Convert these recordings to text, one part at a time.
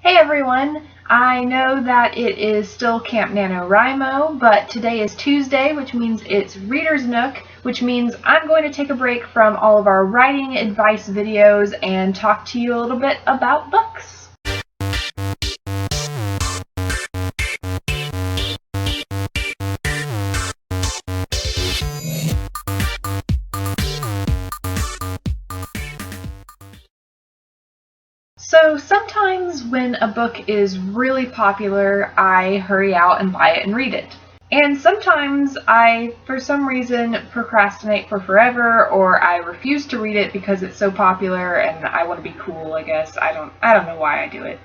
Hey everyone! I know that it is still Camp NaNoWriMo, but today is Tuesday, which means it's Reader's Nook, which means I'm going to take a break from all of our writing advice videos and talk to you a little bit about books. So sometimes when a book is really popular, I hurry out and buy it and read it. And sometimes I, for some reason, procrastinate for forever, or I refuse to read it because it's so popular and I want to be cool, I guess. I don't know why I do it.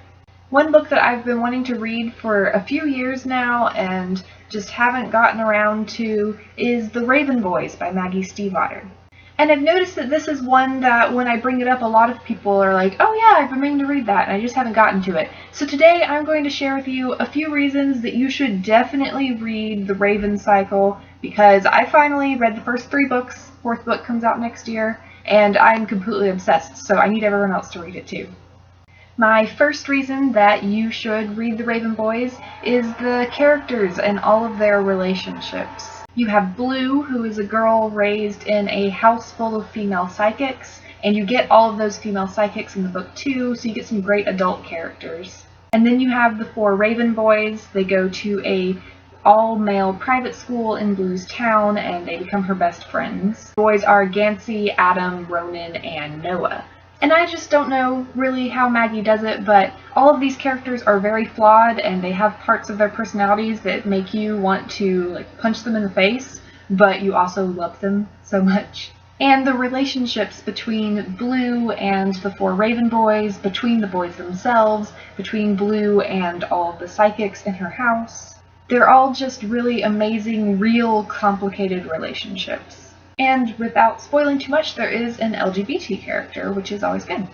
One book that I've been wanting to read for a few years now and just haven't gotten around to is The Raven Boys by Maggie Stiefvater. And I've noticed that this is one that when I bring it up, a lot of people are like, oh yeah, I've been meaning to read that, and I just haven't gotten to it. So today I'm going to share with you a few reasons that you should definitely read The Raven Cycle, because I finally read the first 3 books, 4th book comes out next year, and I'm completely obsessed, so I need everyone else to read it too. My first reason that you should read The Raven Boys is the characters and all of their relationships. You have Blue, who is a girl raised in a house full of female psychics, and you get all of those female psychics in the book too, so you get some great adult characters. And then you have the 4 Raven Boys. They go to a all-male private school in Blue's town, and they become her best friends. The boys are Gansey, Adam, Ronan, and Noah. And I just don't know really how Maggie does it, but all of these characters are very flawed and they have parts of their personalities that make you want to punch them in the face, but you also love them so much. And the relationships between Blue and the 4 Raven Boys, between the boys themselves, between Blue and all of the psychics in her house, they're all just really amazing, real, complicated relationships. And without spoiling too much, there is an LGBT character, which is always good.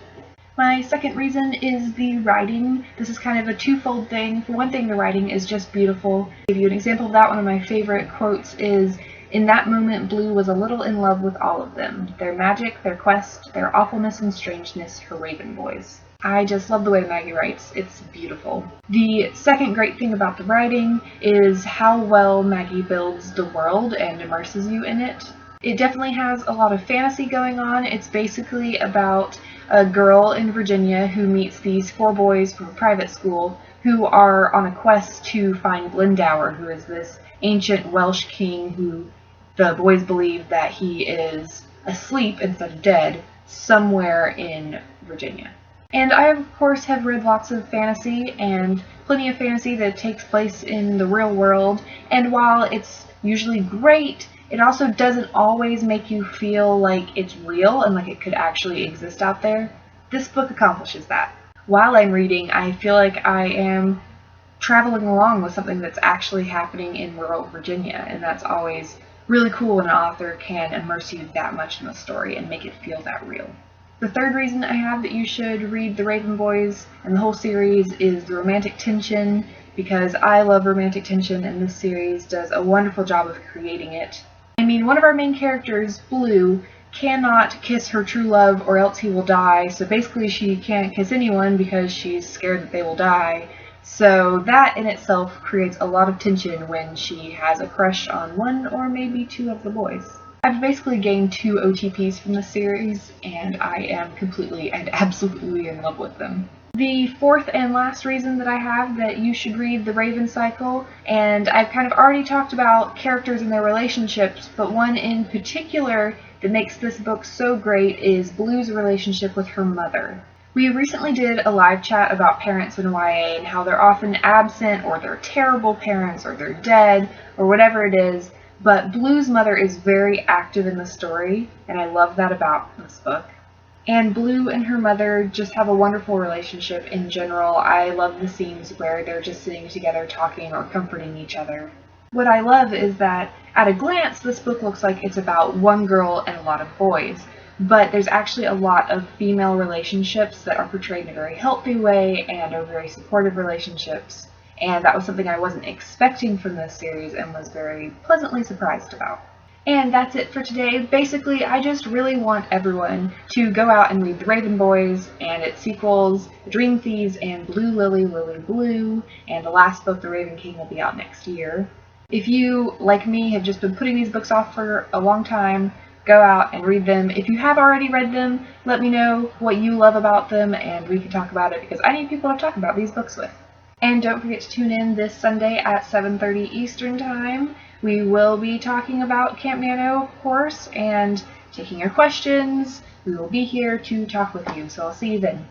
My second reason is the writing. This is kind of a twofold thing. For one thing, the writing is just beautiful. To give you an example of that, one of my favorite quotes is, "In that moment, Blue was a little in love with all of them. Their magic, their quest, their awfulness and strangeness, her Raven Boys." I just love the way Maggie writes. It's beautiful. The second great thing about the writing is how well Maggie builds the world and immerses you in it. It definitely has a lot of fantasy going on. It's basically about a girl in Virginia who meets these 4 boys from a private school who are on a quest to find Glendower, who is this ancient Welsh king who the boys believe that he is asleep instead of dead somewhere in Virginia. And I, of course, have read lots of fantasy and plenty of fantasy that takes place in the real world, and while it's usually great, it also doesn't always make you feel like it's real and like it could actually exist out there. This book accomplishes that. While I'm reading, I feel like I am traveling along with something that's actually happening in rural Virginia, and that's always really cool when an author can immerse you that much in the story and make it feel that real. The third reason I have that you should read The Raven Boys and the whole series is the romantic tension, because I love romantic tension and this series does a wonderful job of creating it. I mean, one of our main characters, Blue, cannot kiss her true love or else he will die, so basically she can't kiss anyone because she's scared that they will die. So that in itself creates a lot of tension when she has a crush on 1 or maybe 2 of the boys. I've basically gained 2 OTPs from the series, and I am completely and absolutely in love with them. The fourth and last reason that I have that you should read The Raven Cycle, and I've kind of already talked about characters and their relationships, but one in particular that makes this book so great is Blue's relationship with her mother. We recently did a live chat about parents in YA and how they're often absent, or they're terrible parents, or they're dead, or whatever it is, but Blue's mother is very active in the story, and I love that about this book. And Blue and her mother just have a wonderful relationship in general. I love the scenes where they're just sitting together talking or comforting each other. What I love is that at a glance this book looks like it's about one girl and a lot of boys, but there's actually a lot of female relationships that are portrayed in a very healthy way and are very supportive relationships. And that was something I wasn't expecting from this series and was very pleasantly surprised about. And that's it for today. Basically, I just really want everyone to go out and read The Raven Boys and its sequels, Dream Thieves and Blue Lily, Lily Blue, and the last book, The Raven King, will be out next year. If you, like me, have just been putting these books off for a long time, go out and read them. If you have already read them, let me know what you love about them and we can talk about it because I need people to talk about these books with. And don't forget to tune in this Sunday at 7:30 Eastern Time. We will be talking about Camp Nano, of course, and taking your questions. We will be here to talk with you, so I'll see you then.